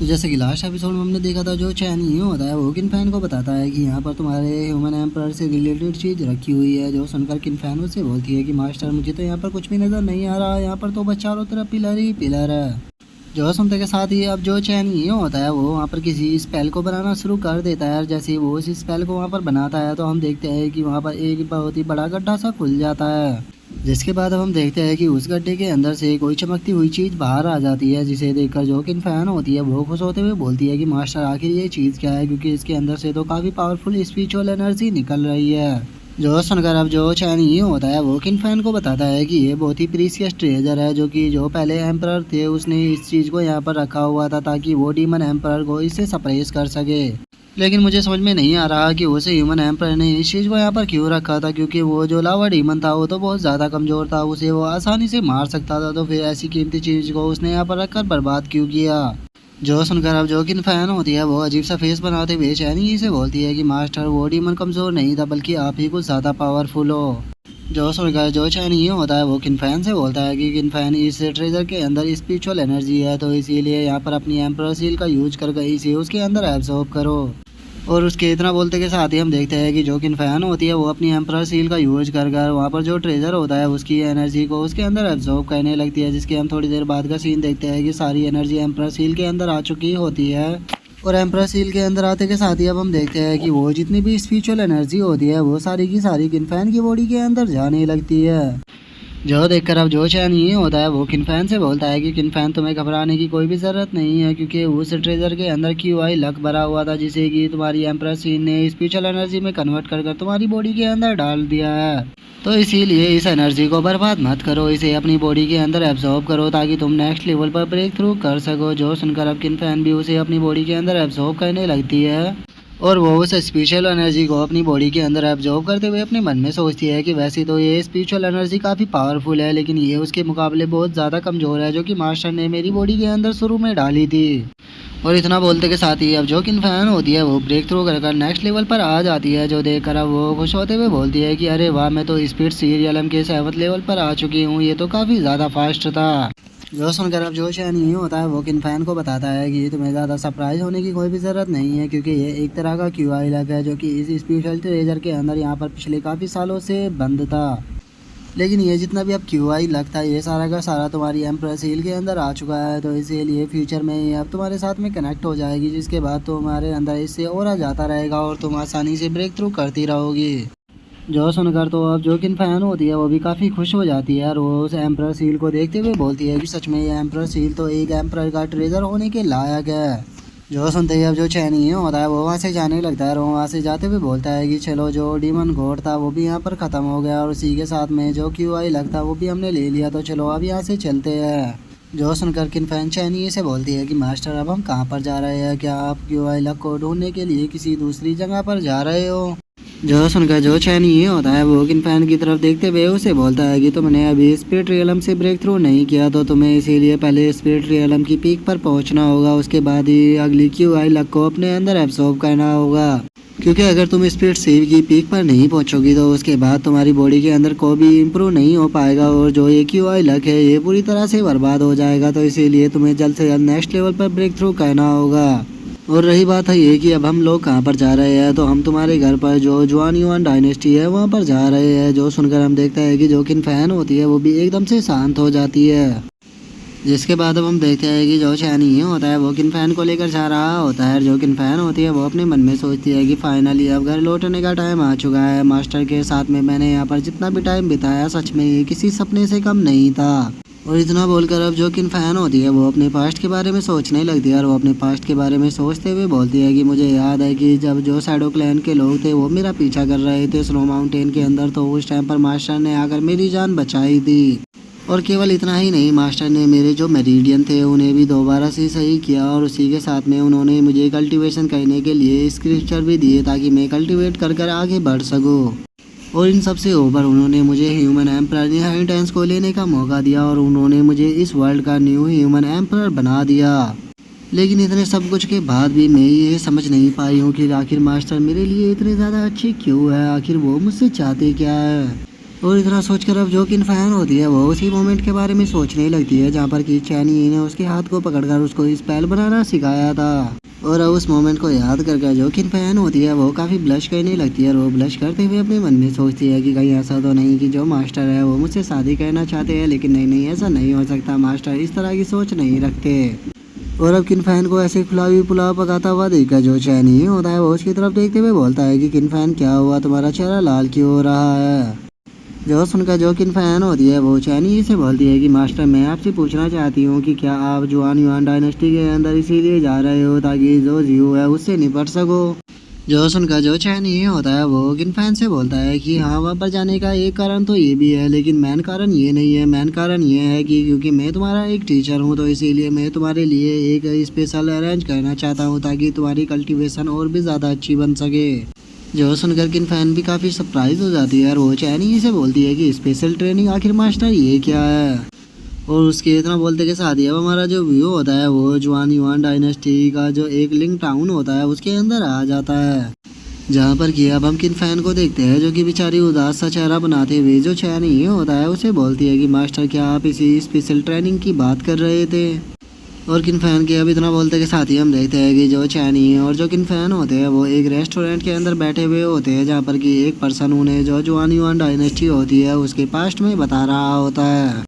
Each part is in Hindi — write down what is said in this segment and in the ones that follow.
तो जैसे कि लास्ट एपिसोड में हमने देखा था, जो चैन ये होता है वो किन फैन को बताता है कि यहाँ पर तुम्हारे ह्यूमन एम्पायर से रिलेटेड चीज़ रखी हुई है। जो सुनकर किन फैन उससे बोलती है कि मास्टर मुझे तो यहाँ पर कुछ भी नज़र नहीं आ रहा, यहाँ पर तो बस चारों तरफ पिलर ही पिलर है। जो सुनते के साथ ही अब जो चैन ये होता है वो वहाँ पर किसी स्पेल को बनाना शुरू कर देता है, और जैसे ही वो उस स्पेल को वहाँ पर बनाता है तो हम देखते हैं कि वहाँ पर एक बहुत ही बड़ा गड्ढा सा खुल जाता है। जिसके बाद अब हम देखते हैं कि उस गड्ढे के अंदर से कोई चमकती हुई चीज़ बाहर आ जाती है, जिसे देखकर जो किन फैन होती है वो खुश होते हुए बोलती है कि मास्टर आखिर ये चीज़ क्या है, क्योंकि इसके अंदर से तो काफ़ी पावरफुल स्पिरिचुअल एनर्जी निकल रही है। जो सुनकर अब जो चैन ये होता है वो किन फैन को बताता है कि ये बहुत ही प्रीसियस ट्रेजर है, जो कि जो पहले एम्परर थे उसने इस चीज़ को यहाँ पर रखा हुआ था ताकि वो डीमन एम्परर को इससे सप्रेस कर सके। लेकिन मुझे समझ में नहीं आ रहा कि उसे ह्यूमन एम्परर ने इस चीज़ को यहाँ पर क्यों रखा था, क्योंकि वो जो लावा डीमन था वो तो बहुत ज़्यादा कमज़ोर था, उसे वो आसानी से मार सकता था, तो फिर ऐसी कीमती चीज़ को उसने यहाँ पर रखकर बर्बाद क्यों किया। जो सुनकर अब जो किन फैन होती है वो अजीब सा फेस बनाते हुए चैनी से बोलती है कि मास्टर वो डीमन कमज़ोर नहीं था, बल्कि आप ही कुछ ज़्यादा पावरफुल हो। जो सुनकर जो चैनी होता है वो किन फैन से बोलता है कि किन फैन इस ट्रेजर के अंदर स्पिरिचुअल एनर्जी है, तो इसीलिए यहाँ पर अपनी एम्परर सील का यूज करके इसे उसके अंदर एब्जॉर्ब करो। और उसके इतना बोलते के साथ ही हम देखते हैं कि जो किन फैन होती है वो अपनी एम्परर सील का यूज कर कर वहाँ पर जो ट्रेजर होता है उसकी एनर्जी को उसके अंदर एब्जॉर्ब करने लगती है, जिसके हम थोड़ी देर बाद का सीन देखते हैं कि सारी एनर्जी एम्परर सील के अंदर आ चुकी होती है। और एम्परर सील के अंदर आते के साथ ही अब हम देखते हैं कि वो जितनी भी स्पिरिचुअल एनर्जी होती है वो सारी की सारी किन फैन की बॉडी के अंदर जाने लगती है। जो देखकर अब जो चैन ये होता है वो किनफैन से बोलता है कि किनफैन तुम्हें घबराने की कोई भी ज़रूरत नहीं है, क्योंकि उस ट्रेजर के अंदर QI लक भरा हुआ था, जिसे कि तुम्हारी एम्परर सीन ने स्पिरिचुअल एनर्जी में कन्वर्ट कर कर तुम्हारी बॉडी के अंदर डाल दिया है। तो इसीलिए इस एनर्जी को बर्बाद मत करो, इसे अपनी बॉडी के अंदर एब्जॉर्ब करो ताकि तुम नेक्स्ट लेवल पर ब्रेक थ्रू कर सको। जो सुनकर अब किनफैन भी उसे अपनी बॉडी के अंदर एब्जॉर्ब करने लगती है, और वो उस स्पिरिचुअल एनर्जी को अपनी बॉडी के अंदर एब्जॉर्ब करते हुए अपने मन में सोचती है कि वैसे तो ये स्पिरिचुअल एनर्जी काफ़ी पावरफुल है, लेकिन ये उसके मुकाबले बहुत ज़्यादा कमज़ोर है, जो कि मास्टर ने मेरी बॉडी के अंदर शुरू में डाली थी। और इतना बोलते के साथ ही अब जो किन फैन होती है वो ब्रेक थ्रू कर नेक्स्ट लेवल पर आ जाती है। जो देखकर अब वो खुश होते हुए बोलती है कि अरे वाह, मैं तो स्पीड सीरियलम के 7th लेवल पर आ चुकी हूँ, ये तो काफ़ी ज़्यादा फास्ट था। जो सुनकर अब जो चैन ये होता है वो किन फैन को बताता है कि तुम्हें ज़्यादा सरप्राइज होने की कोई भी ज़रूरत नहीं है, क्योंकि ये एक तरह का QI लक है, जो कि इस स्पेशल ट्रेजर के अंदर यहाँ पर पिछले काफ़ी सालों से बंद था। लेकिन ये जितना भी अब QI लक था ये सारा का सारा तुम्हारी एम्परर सील के अंदर आ चुका है, तो इसीलिए फ्यूचर में ये अब तुम्हारे साथ में कनेक्ट हो जाएगी, जिसके बाद तुम्हारे अंदर इससे और आ जाता रहेगा और तुम आसानी से ब्रेक थ्रू करती रहोगी। जो सुनकर तो अब जो किन फैन होती है वो भी काफ़ी खुश हो जाती है, और वो उस एम्परर सील को देखते हुए बोलती है कि सच में ये एम्परर सील तो एक एम्परर का ट्रेजर होने के लायक है। जो सुनते ही अब जो चैनी होता है वो वहाँ से जाने लगता है, और वो वहाँ से जाते हुए बोलता है कि चलो जो डीमन घोड़ था वो भी यहाँ पर ख़त्म हो गया, और उसी के साथ में जो QI लक था वो भी हमने ले लिया, तो चलो अब यहाँ से चलते हैं। जो सुनकर किन फैन चैनी से बोलती है कि मास्टर अब हम कहाँ पर जा रहे हैं, क्या आप QI लक को ढूंढने के लिए किसी दूसरी जगह पर जा रहे हो। जो सुनकर जो चैनी ये होता है वो किन फैन की तरफ देखते हुए उसे बोलता है कि तुमने अभी स्पिरिट रियलम से ब्रेक थ्रू नहीं किया, तो तुम्हें इसीलिए पहले स्पिरिट रियलम की पीक पर पहुंचना होगा, उसके बाद ही अगली QI लक को अपने अंदर एब्सॉर्ब करना होगा। क्योंकि अगर तुम स्पिरिट सील की पीक पर नहीं पहुंचोगी तो उसके बाद तुम्हारी बॉडी के अंदर कोई भी इम्प्रूव नहीं हो पाएगा, और जो ये QI लक है ये पूरी तरह से बर्बाद हो जाएगा, तो इसीलिए तुम्हें जल्द से जल्द नेक्स्ट लेवल पर ब्रेक थ्रू करना होगा। और रही बात है ये कि अब हम लोग कहाँ पर जा रहे हैं, तो हम तुम्हारे घर पर जो जुआन युआन डायनेस्टी है वहाँ पर जा रहे हैं। जो सुनकर हम देखते हैं कि जो किन फैन होती है वो भी एकदम से शांत हो जाती है। जिसके बाद अब हम देखते हैं कि जो चैनी होता है वो किन फैन को लेकर जा रहा होता है। जो किन फैन होती है वो अपने मन में सोचती है कि फाइनली अब घर लौटने का टाइम आ चुका है। मास्टर के साथ में मैंने यहाँ पर जितना भी टाइम बिताया सच में ये किसी सपने से कम नहीं था। और इतना बोलकर अब जो किन फैन होती है वो अपने पास्ट के बारे में सोचने लगती है, और वो अपने पास्ट के बारे में सोचते हुए बोलती है कि मुझे याद है कि जब जो शैडो क्लैन के लोग थे वो मेरा पीछा कर रहे थे स्नो माउंटेन के अंदर, तो उस टाइम पर मास्टर ने आकर मेरी जान बचाई थी। और केवल इतना ही नहीं, मास्टर ने मेरे जो मेरिडियन थे उन्हें भी दोबारा से सही किया, और उसी के साथ में उन्होंने मुझे कल्टीवेशन करने के लिए स्क्रिप्चर भी दिए ताकि मैं कल्टीवेट कर कर आगे बढ़ सकूँ। और इन सबसे ऊपर उन्होंने मुझे ह्यूमन एम्परर इनहेरिटेंस को लेने का मौका दिया, और उन्होंने मुझे इस वर्ल्ड का न्यू ह्यूमन एम्परर बना दिया। लेकिन इतने सब कुछ के बाद भी मैं ये समझ नहीं पाई हूँ कि आखिर मास्टर मेरे लिए इतने ज़्यादा अच्छे क्यों है, आखिर वो मुझसे चाहते क्या है। और इतना सोचकर अब जो किन फैन होती है वो उसी मोमेंट के बारे में सोचने लगती है जहाँ पर कि चैनी ने उसके हाथ को पकड़कर उसको स्पेल बनाना सिखाया था। और अब उस मोमेंट को याद करके जो किन फैन होती है वो काफ़ी ब्लश करने लगती है और वो ब्लश करते हुए अपने मन में सोचती है कि कहीं ऐसा तो नहीं कि जो मास्टर है वो मुझसे शादी करना चाहते हैं, लेकिन नहीं नहीं ऐसा नहीं हो सकता, मास्टर इस तरह की सोच नहीं रखते। और अब किन फैन को ऐसे खुलावी पुलाव पकाता हुआ देखकर जो चैनी होता है वो उसकी तरफ देखते हुए बोलता है कि किन फैन क्या हुआ, तुम्हारा चेहरा लाल क्यों हो रहा है। जो सुनकर जो किन फैन होती है वो चैनी से बोलती है कि मास्टर मैं आपसे पूछना चाहती हूँ कि क्या आप जुआन युआन डायनेस्टी के अंदर इसीलिए जा रहे हो ताकि जो जीव है उससे निपट सको। जो सुनकर जो चैनी होता है वो किन फैन से बोलता है कि हाँ वहाँ पर जाने का एक कारण तो ये भी है, लेकिन मेन कारण ये नहीं है। मेन कारण ये है कि क्योंकि मैं तुम्हारा एक टीचर हूँ तो इसीलिए मैं तुम्हारे लिए एक स्पेशल अरेंज करना चाहता हूँ ताकि तुम्हारी कल्टीवेशन और भी ज़्यादा अच्छी बन सके। जो सुनकर किन फैन भी काफ़ी सरप्राइज हो जाती है और वो चैनी से बोलती है कि स्पेशल ट्रेनिंग आखिर मास्टर ये क्या है। और उसके इतना बोलते के साथ ही अब हमारा जो व्यू होता है वो जुआन युआन डायनेस्टी का जो एक लिंक टाउन होता है उसके अंदर आ जाता है, जहाँ पर कि अब हम किन फैन को देखते हैं जो कि बेचारी उदास सा चेहरा बनाते हुए जो चैनी होता है उसे बोलती है कि मास्टर क्या आप इसी स्पेशल ट्रेनिंग की बात कर रहे थे। और किन फैन के अब इतना बोलते के साथ ही हम देखते हैं कि जो चैनी और जो किन फैन होते हैं वो एक रेस्टोरेंट के अंदर बैठे हुए होते हैं जहाँ पर कि एक पर्सन उन्हें जो जुआन युआन डायनेस्टी होती है उसके पास्ट में बता रहा होता है।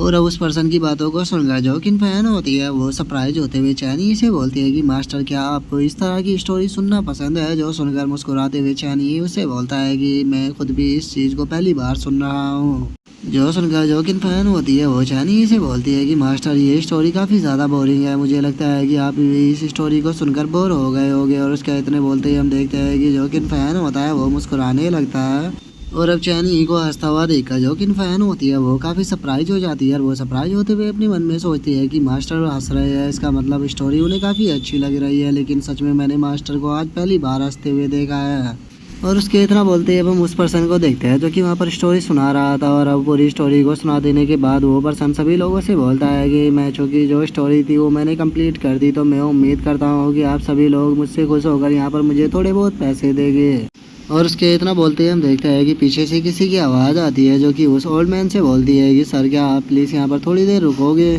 और अब उस पर्सन की बातों को सुनकर जो किन फैन होती है वो सरप्राइज होते हुए चैनी से बोलती है कि मास्टर क्या आपको इस तरह की स्टोरी सुनना पसंद है। जो सुनकर मुस्कुराते हुए चैनी उसे बोलता है कि मैं खुद भी इस चीज़ को पहली बार सुन रहा हूँ। जो सुनकर जो किन फैन होती है वो चैनी से बोलती है कि मास्टर ये स्टोरी काफ़ी ज़्यादा बोरिंग है, मुझे लगता है कि आप भी इस स्टोरी को सुनकर बोर हो गए होगे। और उसके इतने बोलते ही हम देखते हैं कि जो किन फैन होता है वो मुस्कुराने लगता है। और अब चैनी को हंसता हुआ देखकर जो किन फैन होती है वो काफ़ी सरप्राइज हो जाती है और वो सरप्राइज होते हुए अपने मन में सोचती है कि मास्टर हंस रहे हैं, इसका मतलब स्टोरी उन्हें काफ़ी अच्छी लग रही है, लेकिन सच में मैंने मास्टर को आज पहली बार हंसते हुए देखा है। और उसके इतना बोलते ही अब हम उस पर्सन को देखते हैं जो कि वहाँ पर स्टोरी सुना रहा था। और अब पूरी स्टोरी को सुना देने के बाद वो पर्सन सभी लोगों से बोलता है कि मैं चूँकि जो स्टोरी थी वो मैंने कंप्लीट कर दी, तो मैं उम्मीद करता हूँ कि आप सभी लोग मुझसे खुश होकर यहाँ पर मुझे थोड़े बहुत पैसे देंगे। और उसके इतना बोलते ही हम देखते हैं कि पीछे से किसी की आवाज़ आती है जो कि उस ओल्ड मैन से बोलती है कि सर क्या आप प्लीज़ यहाँ पर थोड़ी देर रुकोगे।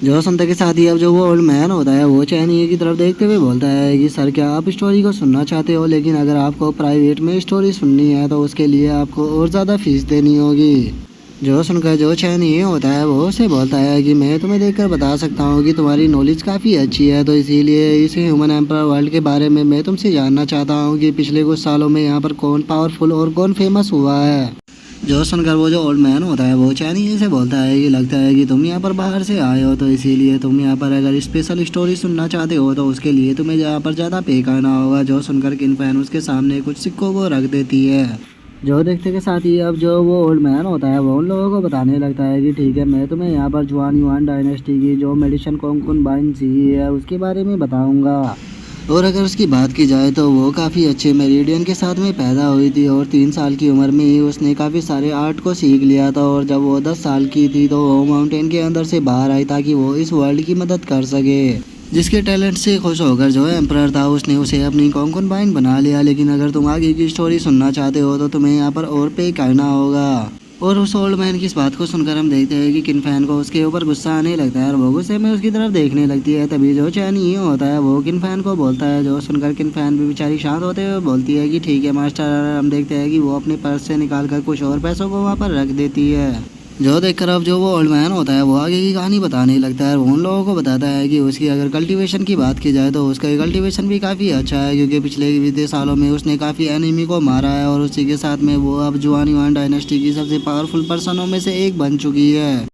जो सुनते के साथ ही अब जो वो ओल्ड मैन होता है वो चैनी की तरफ देखते हुए बोलता है कि सर क्या आप स्टोरी को सुनना चाहते हो, लेकिन अगर आपको प्राइवेट में स्टोरी सुननी है तो उसके लिए आपको और ज़्यादा फीस देनी होगी। जो सुनकर जो चैनी होता है वो उसे बोलता है कि मैं तुम्हें देखकर बता सकता हूँ कि तुम्हारी नॉलेज काफ़ी अच्छी है, तो इसीलिए इस ह्यूमन एम्पायर वर्ल्ड के बारे में मैं तुमसे जानना चाहता हूँ कि पिछले कुछ सालों में यहाँ पर कौन पावरफुल और कौन फेमस हुआ है। जो सुनकर वो जो ओल्ड मैन होता है वो चैनी से बोलता है कि लगता है कि तुम यहाँ पर बाहर से आए हो, तो इसीलिए तुम यहाँ पर अगर स्पेशल स्टोरी सुनना चाहते हो तो उसके लिए तुम्हें यहाँ पर ज़्यादा पे करना होगा। जो सुनकर किन फैन उसके सामने कुछ सिक्कों को रख देती है। जो देखते के साथ ही अब जो वो ओल्ड मैन होता है वो उन लोगों को बताने लगता है कि ठीक है मैं तुम्हें यहाँ पर जुआन युआन डायनेस्टी की जो मेडिसिन कॉन्कुनबाइन सी है उसके बारे में बताऊँगा। और अगर उसकी बात की जाए तो वो काफ़ी अच्छे मेरिडियन के साथ में पैदा हुई थी और 3 साल की उम्र में ही उसने काफ़ी सारे आर्ट को सीख लिया था। और जब वो 10 साल की थी तो वो माउंटेन के अंदर से बाहर आई ताकि वो इस वर्ल्ड की मदद कर सके। जिसके टैलेंट से खुश होकर जो एम्परर था उसने उसे अपनी कॉन्कुनबाइन बना लिया। लेकिन अगर तुम आगे की स्टोरी सुनना चाहते हो तो तुम्हें यहाँ पर और पे करना होगा। और उस ओल्ड मैन की इस बात को सुनकर हम देखते हैं कि किन फैन को उसके ऊपर गुस्सा आने लगता है और वो गुस्से में उसकी तरफ देखने लगती है। तभी जो चैनी होता है वो किन फैन को बोलता है। जो सुनकर किन फैन भी बेचारी शांत होते हुए बोलती है कि ठीक है मास्टर। हम देखते हैं कि वो अपने पर्स से निकाल कर कुछ और पैसों को वहाँ पर रख देती है। जो देखकर अब जो वो ओल्ड मैन होता है वो आगे की कहानी बताने लगता है और वो उन लोगों को बताता है कि उसकी अगर कल्टीवेशन की बात की जाए तो उसका कल्टीवेशन भी काफ़ी अच्छा है, क्योंकि पिछले बीते सालों में उसने काफ़ी एनिमी को मारा है और उसी के साथ में वो अब जुआन युआन डायनेस्टी की सबसे पावरफुल पर्सनों में से एक बन चुकी है।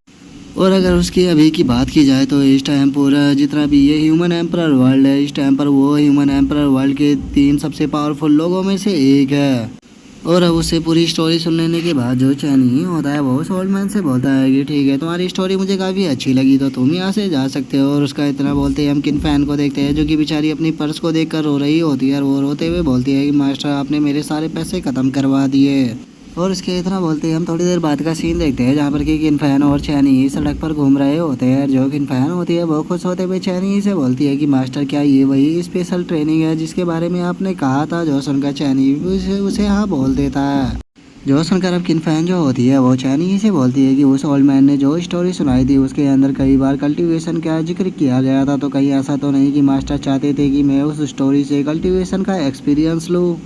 और अगर उसकी अभी की बात की जाए तो इस टाइम पूरा जितना भी ये ह्यूमन एम्परर वर्ल्ड है इस टाइम पर वो ह्यूमन एम्परर वर्ल्ड के 3 सबसे पावरफुल लोगों में से एक है। और अब उससे पूरी स्टोरी सुन लेने के बाद जो चैनी होता है वो उस ओल्ड मैन से बोलता है कि ठीक है तुम्हारी स्टोरी मुझे काफ़ी अच्छी लगी तो तुम यहाँ से जा सकते हो। और उसका इतना बोलते ही हम किन फैन को देखते हैं जो कि बेचारी अपनी पर्स को देखकर रो रही होती है और वो रोते हुए बोलती है कि मास्टर आपने मेरे सारे पैसे ख़त्म करवा दिए। और इसके इतना बोलते ही हम थोड़ी देर बाद का सीन देखते हैं जहाँ पर कि किन फैन और चैनी सड़क पर घूम रहे होते हैं। जो किन फैन होती है वो खुश होते हुए चैनी से बोलती है कि मास्टर क्या ये वही स्पेशल ट्रेनिंग है जिसके बारे में आपने कहा था। जो सुनकर चैनी उसे हाँ बोल देता है। जो सुनकर अब किन फैन जो होती है वो चैनी ही से बोलती है कि उस ओल्ड मैन ने जो स्टोरी सुनाई थी उसके अंदर कई बार कल्टीवेशन का जिक्र किया गया था, तो कहीं ऐसा तो नहीं कि मास्टर चाहते थे कि मैं उस स्टोरी से कल्टीवेशन का एक्सपीरियंस लूँ।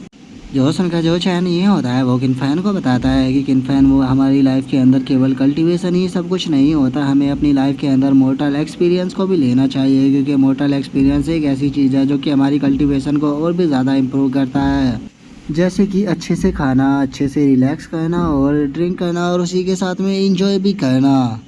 जो सुनकर जो चैन ये होता है वो किन फैन को बताता है कि किन फैन वो हमारी लाइफ के अंदर केवल कल्टीवेशन ही सब कुछ नहीं होता, हमें अपनी लाइफ के अंदर मोर्टल एक्सपीरियंस को भी लेना चाहिए, क्योंकि मोर्टल एक्सपीरियंस एक ऐसी चीज़ है जो कि हमारी कल्टीवेशन को और भी ज़्यादा इम्प्रूव करता है। जैसे कि अच्छे से खाना, अच्छे से रिलैक्स करना और ड्रिंक करना और उसी के साथ में इंजॉय भी करना।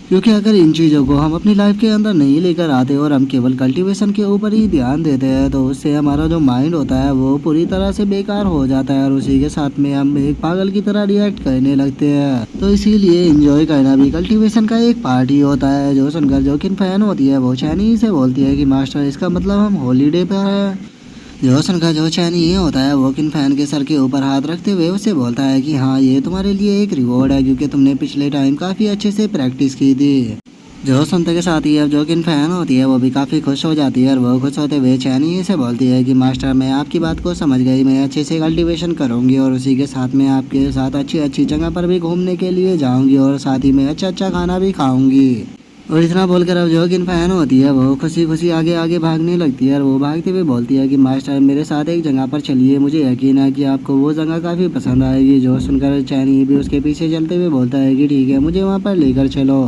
क्योंकि अगर इन चीज़ों को हम अपनी लाइफ के अंदर नहीं लेकर आते और हम केवल कल्टीवेशन के ऊपर ही ध्यान देते हैं तो उससे हमारा जो माइंड होता है वो पूरी तरह से बेकार हो जाता है और उसी के साथ में हम एक पागल की तरह रिएक्ट करने लगते हैं। तो इसीलिए एंजॉय करना भी कल्टीवेशन का एक पार्ट ही होता है। जो सुनकर जो किन फैन होती है वो चैनी से बोलती है कि मास्टर इसका मतलब हम हॉलीडे पर है। जो सुनकर जो चैनी ये होता है वो किन फैन के सर के ऊपर हाथ रखते हुए उसे बोलता है कि हाँ ये तुम्हारे लिए एक रिवॉर्ड है, क्योंकि तुमने पिछले टाइम काफ़ी अच्छे से प्रैक्टिस की थी। जो सुनते के साथ ही अब जो किन फैन होती है वो भी काफ़ी खुश हो जाती है और वो खुश होते हुए चैनी से बोलती है कि मास्टर मैं आपकी बात को समझ गई, मैं अच्छे से कल्टीवेशन करूँगी और उसी के साथ में आपके साथ अच्छी अच्छी जगह पर भी घूमने के लिए जाऊँगी और साथ ही में अच्छा अच्छा खाना भी खाऊँगी। और इतना बोलकर अब जो किन फैन होती है वो खुशी खुशी आगे आगे भागने लगती है और वो भागते हुए बोलती है कि मास्टर मेरे साथ एक जगह पर चलिए, मुझे यकीन है कि आपको वो जगह काफ़ी पसंद आएगी। जो सुनकर चैनी भी उसके पीछे चलते हुए बोलता है कि ठीक है मुझे वहाँ पर लेकर चलो।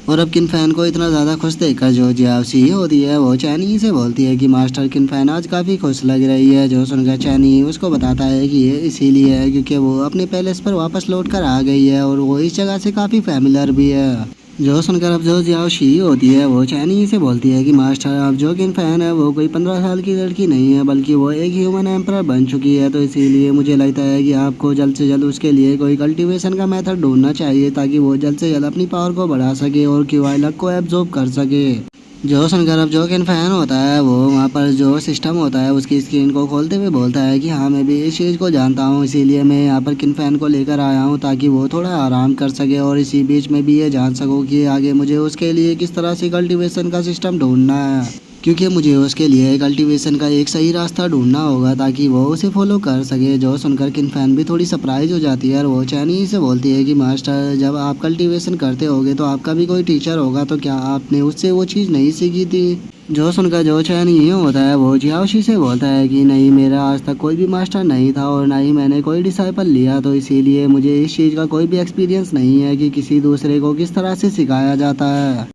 और अब किन फैन को इतना ज़्यादा खुश देखकर जो जियावसी होती है वो चैनी से बोलती है कि मास्टर किन फैन आज काफ़ी खुश लग रही है। जो सुनकर चैनी उसको बताता है कि ये इसीलिए है क्योंकि वो अपने पैलेस पर वापस लौट कर आ गई है और वो इस जगह से काफ़ी फैमिलियर भी है। जो सुनकर अब जो जियाओशी होती है वो चैनी से बोलती है कि मास्टर अब जो किन फैन है वो कोई 15 साल की लड़की नहीं है, बल्कि वो एक ह्यूमन एम्परर बन चुकी है। तो इसीलिए मुझे लगता है कि आपको जल्द से जल्द उसके लिए कोई कल्टीवेशन का मेथड ढूंढना चाहिए ताकि वो जल्द से जल्द अपनी पावर को बढ़ा सके और क्यूआई को एब्जॉर्ब कर सके। जो सुनकर अब जो किन फैन होता है वो वहाँ पर जो सिस्टम होता है उसकी स्क्रीन को खोलते हुए बोलता है कि हाँ मैं भी इस चीज़ को जानता हूँ, इसीलिए मैं यहाँ पर किन फैन को लेकर आया हूँ ताकि वो थोड़ा आराम कर सके और इसी बीच में भी ये जान सको कि आगे मुझे उसके लिए किस तरह से कल्टीवेशन का सिस्टम ढूंढना है, क्योंकि मुझे उसके लिए कल्टीवेशन का एक सही रास्ता ढूंढना होगा ताकि वो उसे फॉलो कर सके। जो सुनकर किन फैन भी थोड़ी सरप्राइज हो जाती है और वो चैनी से बोलती है कि मास्टर जब आप कल्टीवेशन करते होगे तो आपका भी कोई टीचर होगा, तो क्या आपने उससे वो चीज़ नहीं सीखी थी। जो सुनकर जो चैनी ये होता है वो जियाओशी से बोलता है कि नहीं मेरा आज तक कोई भी मास्टर नहीं था और ना ही मैंने कोई डिसाइपल लिया, तो इसीलिए मुझे इस चीज़ का कोई भी एक्सपीरियंस नहीं है कि किसी दूसरे को किस तरह से सिखाया जाता है।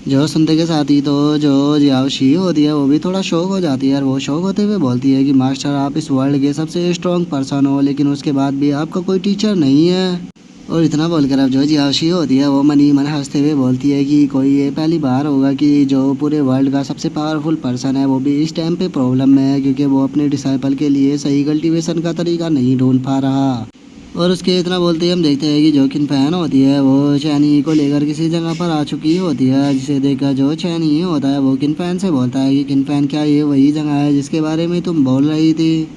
जो सुनते के साथ ही तो जो जियाओशी होती है वो भी थोड़ा शौक हो जाती है और वो शौक होते हुए बोलती है कि मास्टर आप इस वर्ल्ड के सबसे स्ट्रॉन्ग पर्सन हो, लेकिन उसके बाद भी आपका कोई टीचर नहीं है। और इतना बोलकर अब जो जियाओशी होती है वो मन ही मन हंसते हुए बोलती है कि कोई ये पहली बार होगा कि जो पूरे वर्ल्ड का सबसे पावरफुल पर्सन है वो भी इस टाइम पे प्रॉब्लम में है, क्योंकि वो अपने डिसाइपल के लिए सही कल्टीवेशन का तरीका नहीं ढूंढ पा रहा। और उसके इतना बोलते ही हम देखते हैं कि जो किन फैन होती है वो चैनी को लेकर किसी जगह पर आ चुकी होती है, जिसे देखकर जो चैनी होता है वो किन फैन से बोलता है कि किन फैन क्या ये वही जगह है जिसके बारे में तुम बोल रही थी।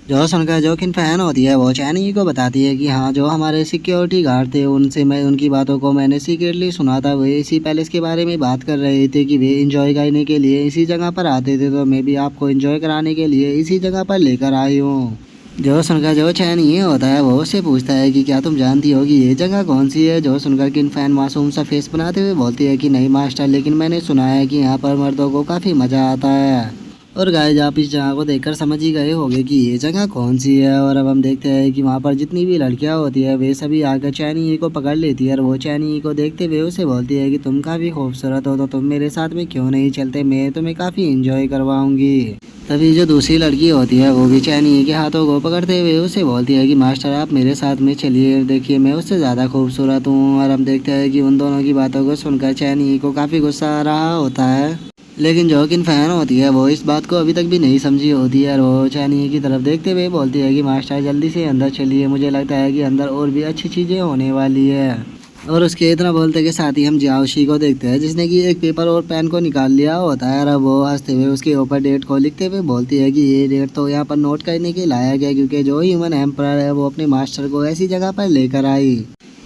जो सुनकर जो किन फैन होती है वो चैनी को बताती है कि हाँ जो हमारे सिक्योरिटी गार्ड थे उनसे मैं उनकी बातों को मैंने सीक्रेटली सुना था, वे इसी पैलेस के बारे में बात कर रहे थे कि वे इंजॉय करने के लिए इसी जगह पर आते थे, तो मैं भी आपको इंजॉय कराने के लिए इसी जगह पर लेकर आई हूँ। जो सुनकर जो चैन ये होता है वो उससे पूछता है कि क्या तुम जानती हो कि ये जगह कौन सी है। जो सुनकर किन फैन मासूम सा फेस बनाते हुए बोलती है कि नहीं मास्टर, लेकिन मैंने सुना है कि यहाँ पर मर्दों को काफ़ी मज़ा आता है। और गाइस आप इस जगह को देखकर समझ ही गए होंगे कि ये जगह कौन सी है। और अब हम देखते हैं कि वहाँ पर जितनी भी लड़कियाँ होती है वे सभी आकर चैनी को पकड़ लेती है और वो चैनी को देखते हुए उसे बोलती है कि तुम काफ़ी खूबसूरत हो तो तुम मेरे साथ में क्यों नहीं चलते, मैं तुम्हें काफ़ी इंजॉय करवाऊँगी। तभी जो दूसरी लड़की होती है वो भी चैनी के हाथों को पकड़ते हुए उसे बोलती है कि मास्टर आप मेरे साथ में चलिए, देखिए मैं उससे ज़्यादा खूबसूरत हूँ। और हम देखते हैं कि उन दोनों की बातों को सुनकर चैनी को काफ़ी गुस्सा आ रहा होता है, लेकिन जो किन फैन होती है वो इस बात को अभी तक भी नहीं समझी होती है और वो चैनी की तरफ देखते हुए बोलती है कि मास्टर जल्दी से अंदर चलिए, मुझे लगता है कि अंदर और भी अच्छी चीज़ें होने वाली है। और उसके इतना बोलते के साथ ही हम जियाओशी को देखते हैं जिसने कि एक पेपर और पेन को निकाल लिया होता है और वो हंसते हुए उसके ऊपर डेट को लिखते हुए बोलती है कि ये डेट तो यहाँ पर नोट करने के लायक है, क्योंकि जो ह्यूमन एम्परर है वो अपने मास्टर को ऐसी जगह पर लेकर आई।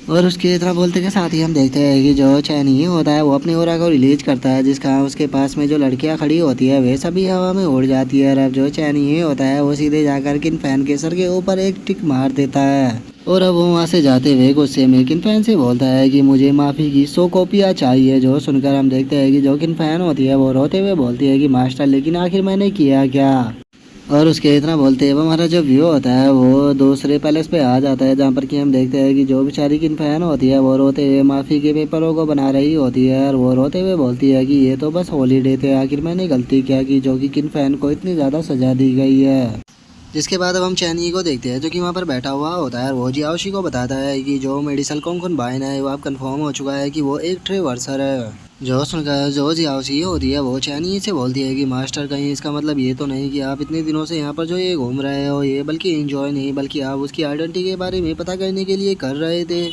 और उसके इतना बोलते के साथ ही हम देखते हैं कि जो चैनी होता है वो अपनी ओरा को रिलीज करता है, जिसका उसके पास में जो लड़कियां खड़ी होती है वे सभी हवा में उड़ जाती है। और अब जो चैनी होता है वो सीधे जाकर किन फैन के सर के ऊपर एक टिक मार देता है। और अब वो वहाँ से जाते हुए गुस्से में किन फैन से बोलता है कि मुझे माफ़ी की 100 कॉपियाँ चाहिए। जो सुनकर हम देखते हैं कि जो किन फैन होती है वो रोते हुए बोलती है कि मास्टर लेकिन आखिर मैंने किया क्या। और उसके इतना बोलते हैं हमारा जो व्यू होता है वो दूसरे पैलेस पे आ जाता है, जहाँ पर कि हम देखते हैं कि जो बेचारी किन फैन होती है वो रोते हुए माफ़ी के पेपरों को बना रही होती है। और वो रोते हुए बोलती है कि ये तो बस हॉलीडे थे, आखिर मैंने गलती क्या की जो कि किन फैन को इतनी ज़्यादा सजा दी गई है। जिसके बाद अब हम चैनी को देखते हैं जो कि वहाँ पर बैठा हुआ होता है। वो जियाओशी को बताता है कि जो मेडिसल कॉन्कनबाइन है वो अब कंफर्म हो चुका है कि वो एक ट्रेवर्सर है। जो सुनकर जो जियाओशी होती है वो चैनी से बोलती है कि मास्टर कहीं इसका मतलब ये तो नहीं कि आप इतने दिनों से यहाँ पर जो ये घूम रहे हो ये बल्कि एंजॉय नहीं बल्कि आप उसकी आइडेंटिटी के बारे में पता करने के लिए कर रहे थे।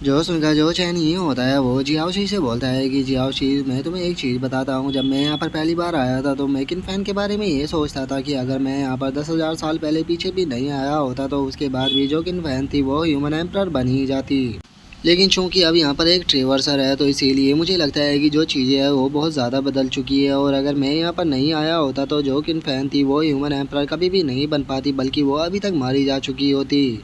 जो सुनकर जो चैनी होता है वो जियाओशी से बोलता है कि जियाओशी मैं तुम्हें एक चीज़ बताता हूँ, जब मैं यहाँ पर पहली बार आया था तो मैं किन फैन के बारे में ये सोचता था कि अगर मैं यहाँ पर 10,000 साल पहले पीछे भी नहीं आया होता तो उसके बाद भी जो किन फैन थी वो ह्यूमन एम्परर बन ही जाती। लेकिन चूंकि अब यहाँ पर एक ट्रेवर्सर है तो इसीलिए मुझे लगता है कि जो चीज़ें हैं वो बहुत ज़्यादा बदल चुकी है। और अगर मैं यहाँ पर नहीं आया होता तो जो किन फैन थी वो ह्यूमन एम्परर कभी भी नहीं बन पाती बल्कि वो अभी तक मारी जा चुकी होती।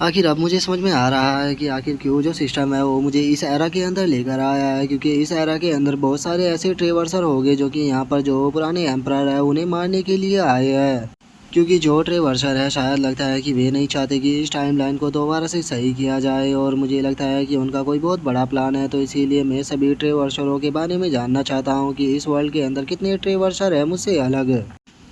आखिर अब मुझे समझ में आ रहा है कि आखिर क्यों जो सिस्टम है वो मुझे इस एरा के अंदर लेकर आया है, क्योंकि इस एरा के अंदर बहुत सारे ऐसे ट्रेवर्सर हो गए जो कि यहाँ पर जो पुराने एम्परर है उन्हें मारने के लिए आए हैं। क्योंकि जो ट्रेवर्सर है शायद लगता है कि वे नहीं चाहते कि इस टाइमलाइन को दोबारा से सही किया जाए, और मुझे लगता है कि उनका कोई बहुत बड़ा प्लान है। तो इसीलिए मैं सभी ट्रेवर्सरों के बारे में जानना चाहता हूँ कि इस वर्ल्ड के अंदर कितने ट्रेवर्सर है मुझसे अलग।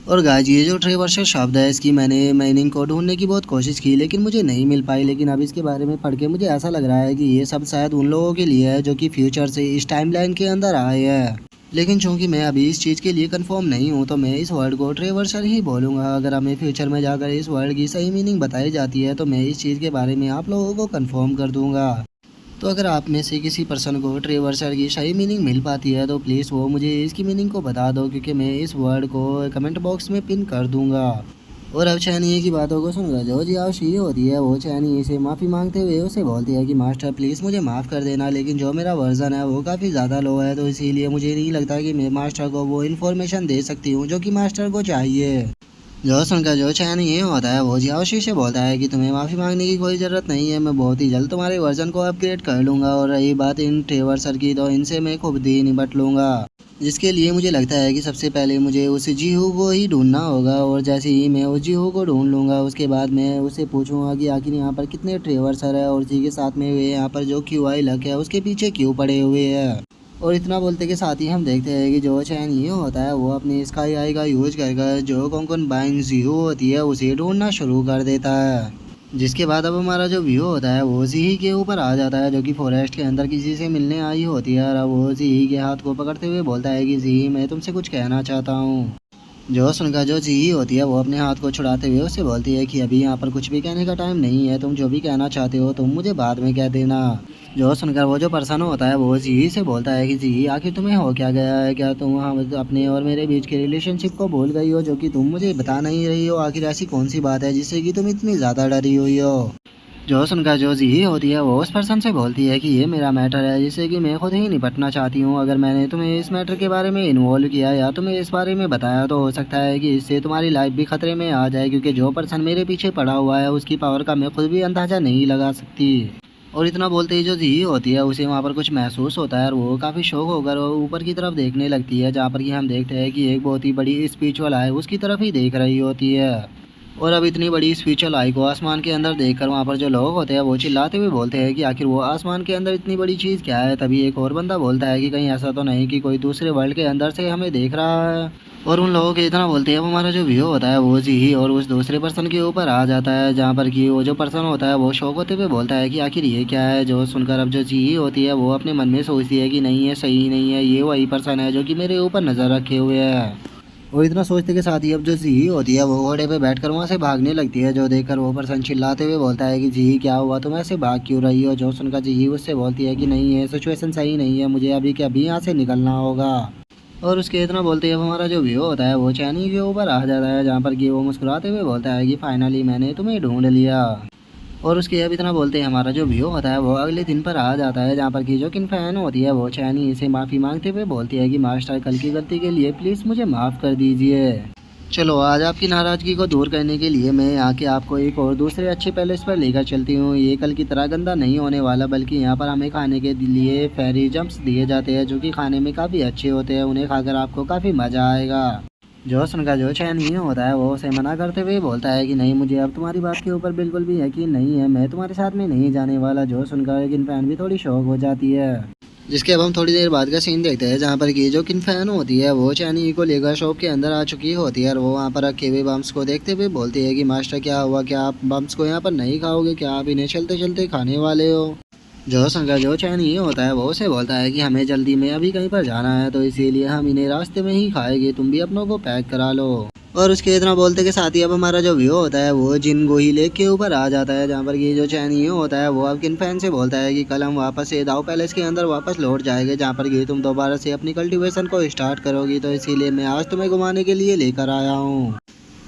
और गाइस ये जो ट्रेवर्सर शब्द है इसकी मैंने मीनिंग को ढूंढने की बहुत कोशिश की लेकिन मुझे नहीं मिल पाई, लेकिन अब इसके बारे में पढ़ के मुझे ऐसा लग रहा है कि ये सब शायद उन लोगों के लिए है जो कि फ्यूचर से इस टाइमलाइन के अंदर आए हैं। लेकिन चूंकि मैं अभी इस चीज़ के लिए कंफर्म नहीं हूँ तो मैं इस वर्ड को ट्रेवर्सर ही बोलूँगा। अगर हमें फ्यूचर में जाकर इस वर्ड की सही मीनिंग बताई जाती है तो मैं इस चीज़ के बारे में आप लोगों को कंफर्म कर दूँगा। तो अगर आप में से किसी पर्सन को ट्रेवर्सर की सही मीनिंग मिल पाती है तो प्लीज़ वो मुझे इसकी मीनिंग को बता दो, क्योंकि मैं इस वर्ड को कमेंट बॉक्स में पिन कर दूंगा। और अब चैनी की बातों को सुनकर जो जियाओशी होती है वो चैनी से माफ़ी मांगते हुए उसे बोलती है कि मास्टर प्लीज़ मुझे माफ़ कर देना, लेकिन जो मेरा वर्जन है वो काफ़ी ज़्यादा लो है तो इसीलिए मुझे नहीं लगता कि मैं मास्टर को वो इन्फॉर्मेशन दे सकती हूँ जो कि मास्टर को चाहिए। जो सुनकर जो चैन ये होता है वो जियाओशी से बोलता है कि तुम्हें माफ़ी मांगने की कोई ज़रूरत नहीं है, मैं बहुत ही जल्द तुम्हारे वर्जन को अपग्रेड कर लूँगा। और रही बात इन ट्रेवर्सर की तो इनसे मैं खुद ही निपट लूँगा, जिसके लिए मुझे लगता है कि सबसे पहले मुझे उस जीहू को ही ढूंढना होगा। और जैसे ही मैं उस जीहू को ढूंढ लूँगा उसके बाद मैं उससे पूछूंगा कि आखिर यहाँ पर कितने ट्रेवर्सर है और उसी के साथ में वे यहाँ पर जो क्यूआई लक है उसके पीछे क्यों पड़े हुए हैं। और इतना बोलते के साथ ही हम देखते हैं कि जो चैन ये होता है वो अपनी स्काई आई का यूज कर जो कॉन्कनबाइन जीहू होती है उसे ढूंढना शुरू कर देता है। जिसके बाद अब हमारा जो व्यू होता है वो जीही के ऊपर आ जाता है जो कि फॉरेस्ट के अंदर किसी से मिलने आई होती है। और अब वो जीही के हाथ को पकड़ते हुए बोलता है कि जीही मैं तुमसे कुछ कहना चाहता हूँ। जो सुनकर जो जीही होती है वो अपने हाथ को छुड़ाते हुए उससे बोलती है कि अभी यहाँ पर कुछ भी कहने का टाइम नहीं है, तुम जो भी कहना चाहते हो तुम मुझे बाद में कह देना। जो सुनकर वो जो पर्सन होता है वो जीही से बोलता है कि जीही आखिर तुम्हें हो क्या गया है, क्या तुम अपने और मेरे बीच के रिलेशनशिप को भूल गई हो जो कि तुम मुझे बता नहीं रही हो। आखिर ऐसी कौन सी बात है जिससे कि तुम इतनी ज़्यादा डरी हुई हो। जो सुनकर जो जीही होती है वो उस पर्सन से बोलती है कि ये मेरा मैटर है जिससे कि मैं खुद ही निपटना चाहती हूँ। अगर मैंने तुम्हें इस मैटर के बारे में इन्वॉल्व किया या तुम्हें इस बारे में बताया तो हो सकता है कि इससे तुम्हारी लाइफ भी खतरे में आ जाए, क्योंकि जो पर्सन मेरे पीछे पड़ा हुआ है उसकी पावर का मैं खुद भी अंदाज़ा नहीं लगा सकती। और इतना बोलते ही जो जीही होती है उसे वहाँ पर कुछ महसूस होता है और वो काफ़ी शौक होकर वो ऊपर की तरफ देखने लगती है, जहाँ पर कि हम देखते हैं कि एक बहुत ही बड़ी स्पिरिचुअल आई उसकी तरफ ही देख रही होती है। और अब इतनी बड़ी स्पिरिचुअल आई को आसमान के अंदर देखकर वहाँ पर जो लोग होते हैं वो चिल्लाते हुए बोलते हैं कि आखिर वो आसमान के अंदर इतनी बड़ी चीज़ क्या है। तभी एक और बंदा बोलता है कि कहीं ऐसा तो नहीं कि कोई दूसरे वर्ल्ड के अंदर से हमें देख रहा है। और उन लोगों के इतना बोलते हैं वो हमारा जो व्यू होता है वो जी और उस दूसरे पर्सन के ऊपर आ जाता है, जहाँ पर कि वो जो पर्सन होता है वो शौक होते हुए बोलता है कि आखिर ये क्या है। जो सुनकर अब जो जी होती है वो अपने मन में सोचती है कि नहीं, ये सही नहीं है, ये वही पर्सन है जो कि मेरे ऊपर नज़र रखे हुए है। और इतना सोचते के साथ ही अब जो जी होती है वो घोड़े पे बैठकर वहाँ से भागने लगती है, जो देखकर वो पर्सन चिल्लाते हुए बोलता है कि जी क्या हुआ, तुम ऐसे भाग क्यों रही हो। जो सुनकर जी उससे बोलती है कि नहीं, ये सिचुएशन सही नहीं है, मुझे अभी के अभी यहाँ से निकलना होगा। और उसके इतना बोलते ही हमारा जो व्यू होता है वो चैनी के ऊपर आ जाता है, जहाँ पर कि वो मुस्कुराते हुए बोलता है कि फाइनली मैंने तुम्हें ढूंढ लिया। और उसके अब इतना बोलते हैं हमारा जो व्यू होता है वो अगले दिन पर आ जाता है, जहाँ पर कि जो किन फैन होती है वो चैनी से माफ़ी मांगते हुए बोलती है कि मास्टर कल की गलती के लिए प्लीज़ मुझे माफ़ कर दीजिए। चलो आज आपकी नाराज़गी को दूर करने के लिए मैं आके आपको एक और दूसरे अच्छे पैलेस पर लेकर चलती हूँ। ये कल की तरह गंदा नहीं होने वाला, बल्कि यहाँ पर हमें खाने के लिए फेरी जम्प्स दिए जाते हैं जो कि खाने में काफ़ी अच्छे होते हैं। उन्हें खाकर आपको काफ़ी मज़ा आएगा। जोसन का जो चैन ही होता है वो उसे मना करते हुए बोलता है कि नहीं, मुझे अब तुम्हारी बात के ऊपर बिल्कुल भी यकीन नहीं है, मैं तुम्हारे साथ में नहीं जाने वाला। जो सुनकर लेकिन फैन भी थोड़ी शौक हो जाती है, जिसके अब हम थोड़ी देर बाद का सीन देखते हैं, जहाँ पर कि जो किन फैन होती है वो चैनी को लेकर शॉप के अंदर आ चुकी होती है और वो वहाँ पर रखे हुए बम्स को देखते हुए बोलती है कि मास्टर क्या हुआ, क्या आप बम्स को यहाँ पर नहीं खाओगे, क्या आप इन्हें चलते चलते खाने वाले हो। जो संगा जो चैनी होता है वो उसे बोलता है कि हमें जल्दी में अभी कहीं पर जाना है, तो इसीलिए हम इन्हें रास्ते में ही खाएंगे, तुम भी अपनों को पैक करा लो। और उसके इतना बोलते के साथ ही अब हमारा जो व्यू होता है वो जिन गोही लेक के ऊपर आ जाता है, जहाँ पर ये जो चैनी होता है वो अब किन फैन से बोलता है कि कल हम वापस से दाव पैलेस के अंदर वापस लौट जाएंगे, जहाँ पर ये तुम दोबारा से अपनी कल्टीवेशन को स्टार्ट करोगी, तो इसीलिए मैं आज तुम्हें घुमाने के लिए लेकर आया हूँ।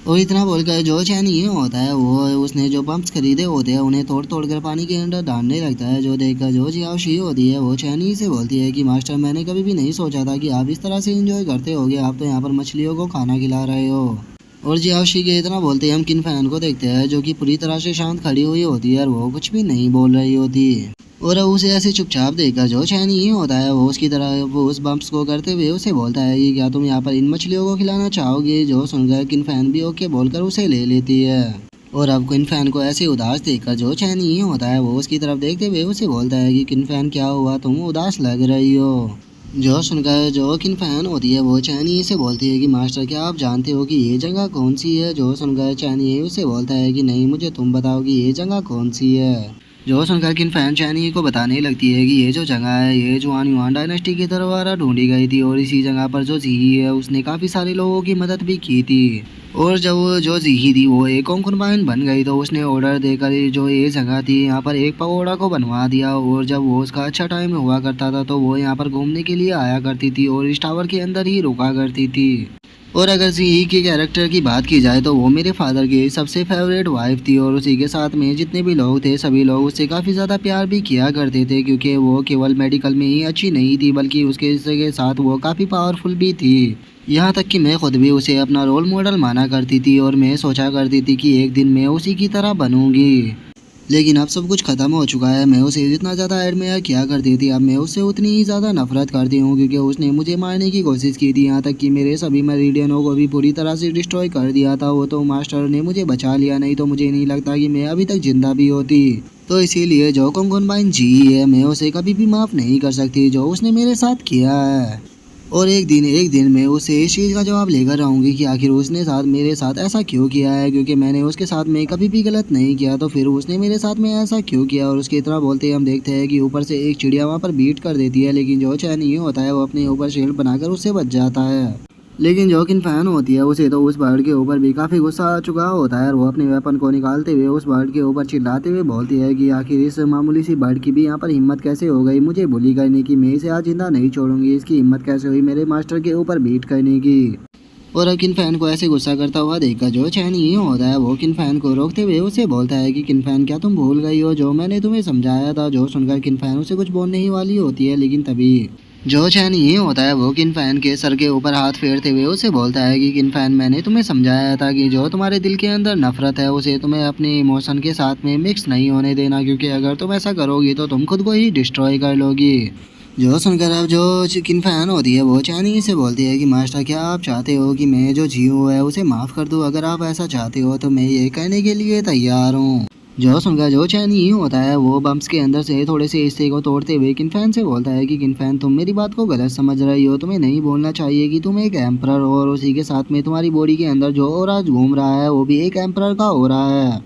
और इतना बोलकर जो चैनी होता है वो उसने जो पंप्स खरीदे होते हैं उन्हें तोड़ तोड़ कर पानी के अंदर डालने लगता है, जो देखकर जो जियाओशी होती है वो चैनी से बोलती है कि मास्टर मैंने कभी भी नहीं सोचा था कि आप इस तरह से एंजॉय करते होगे, आप तो यहाँ पर मछलियों को खाना खिला रहे हो। और जियाओशी के इतना बोलते हम किन फैन को देखते हैं जो कि पूरी तरह से शांत खड़ी हुई होती है और वो कुछ भी नहीं बोल रही होती। और उसे ऐसे चुपचाप देखकर जो चैनी होता है वो उसकी तरह वो उस बम्प्स को करते हुए उसे बोलता है कि क्या तुम यहाँ पर इन मछलियों को खिलाना चाहोगे। जो सुनकर किन फैन भी ओके बोलकर उसे ले लेती है। और अब किन फैन को ऐसे उदास देखकर जो चैनी होता है वो उसकी तरफ देखते हुए उसे बोलता है कि किन फैन क्या हुआ, तुम उदास लग रही हो। जो सुनकर जो किन फैन होती है वो चैनी से बोलती है कि मास्टर क्या आप जानते हो कि ये जगह कौन सी है। जो सुनकर चैनी उसे बोलता है कि नहीं, मुझे तुम बताओ कि ये जगह कौन सी है। जो सुनकर किन फैन चैनी को बताने लगती है कि ये जो जगह है ये जुआन युआन डायनेस्टी के द्वारा ढूंढी गई थी और इसी जगह पर जो जीही है उसने काफ़ी सारे लोगों की मदद भी की थी। और जब जो जीही थी वो एक कंकुबाइन बन गई तो उसने ऑर्डर देकर जो ये जगह थी यहाँ पर एक पगोड़ा को बनवा दिया। और जब वो उसका अच्छा टाइम हुआ करता था तो वो यहाँ पर घूमने के लिए आया करती थी और इस टावर के अंदर ही रुका करती थी। और अगर जीही के कैरेक्टर की बात की जाए तो वो मेरे फादर की सबसे फेवरेट वाइफ थी और उसी के साथ में जितने भी लोग थे सभी लोग उससे काफ़ी ज़्यादा प्यार भी किया करते थे, क्योंकि वो केवल मेडिकल में ही अच्छी नहीं थी बल्कि उसके साथ वो काफ़ी पावरफुल भी थी। यहाँ तक कि मैं खुद भी उसे अपना रोल मॉडल माना करती थी और मैं सोचा करती थी कि एक दिन मैं उसी की तरह बनूंगी। लेकिन अब सब कुछ ख़त्म हो चुका है। मैं उसे जितना ज़्यादा एडमायर किया करती थी अब मैं उससे उतनी ही ज़्यादा नफरत करती हूँ, क्योंकि उसने मुझे मारने की कोशिश की थी, यहाँ तक कि मेरे सभी मेरिडियनों को भी पूरी तरह से डिस्ट्रॉय कर दिया था। वो तो मास्टर ने मुझे बचा लिया, नहीं तो मुझे नहीं लगता कि मैं अभी तक जिंदा भी होती। तो इसीलिए जो कंकुबाइन जी है मैं उसे कभी भी माफ़ नहीं कर सकती जो उसने मेरे साथ किया है। और एक दिन मैं उसे इस चीज़ का जवाब लेकर आऊँगी कि आखिर उसने मेरे साथ ऐसा क्यों किया है, क्योंकि मैंने उसके साथ में कभी भी गलत नहीं किया, तो फिर उसने मेरे साथ में ऐसा क्यों किया। और उसकी इतना बोलते ही हम देखते हैं कि ऊपर से एक चिड़िया वहाँ पर बीट कर देती है, लेकिन जो चैनी होता है वो अपने ऊपर शील्ड बनाकर उससे बच जाता है। लेकिन जो किन फैन होती है उसे तो उस बर्ड के ऊपर भी काफ़ी गुस्सा आ चुका होता है और वो अपने वेपन को निकालते हुए उस बर्ड के ऊपर चिल्लाते हुए बोलती है कि आखिर इस मामूली सी बर्ड की भी यहाँ पर हिम्मत कैसे हो गई मुझे बुली करने की। मैं इसे आज जिंदा नहीं छोड़ूंगी, इसकी हिम्मत कैसे हुई मेरे मास्टर के ऊपर बीट करने की। और अब किन फैन को ऐसे गुस्सा करता हुआ देखकर जो चैनी होता है वो किन फैन को रोकते हुए उसे बोलता है कि किन फैन क्या तुम भूल गई हो जो मैंने तुम्हें समझाया था। जो सुनकर किन फैन उसे कुछ बोलने ही वाली होती है, लेकिन तभी जो चैनी होता है वो किन फैन के सर के ऊपर हाथ फेरते हुए उसे बोलता है कि किन फैन मैंने तुम्हें समझाया था कि जो तुम्हारे दिल के अंदर नफरत है उसे तुम्हें अपने इमोशन के साथ में मिक्स नहीं होने देना, क्योंकि अगर तुम ऐसा करोगी तो तुम खुद को ही डिस्ट्रॉय कर लोगी। जो सुनकर अब जो किन फैन होती है वो चैनी से बोलती है कि मास्टर क्या आप चाहते हो कि मैं जो जीव है उसे माफ़ कर दूँ। अगर आप ऐसा चाहते हो तो मैं ये कहने के लिए तैयार हूँ। जो सुनकर जो चैनी होता है वो बम्प्स के अंदर से थोड़े से हिस्से को तोड़ते हुए किन फैन से बोलता है कि किन फैन तुम मेरी बात को गलत समझ रही हो, तुम्हें नहीं बोलना चाहिए कि तुम एक एम्परर हो और उसी के साथ में तुम्हारी बॉडी के अंदर जो ओरा घूम रहा है वो भी एक एम्परर का हो रहा है,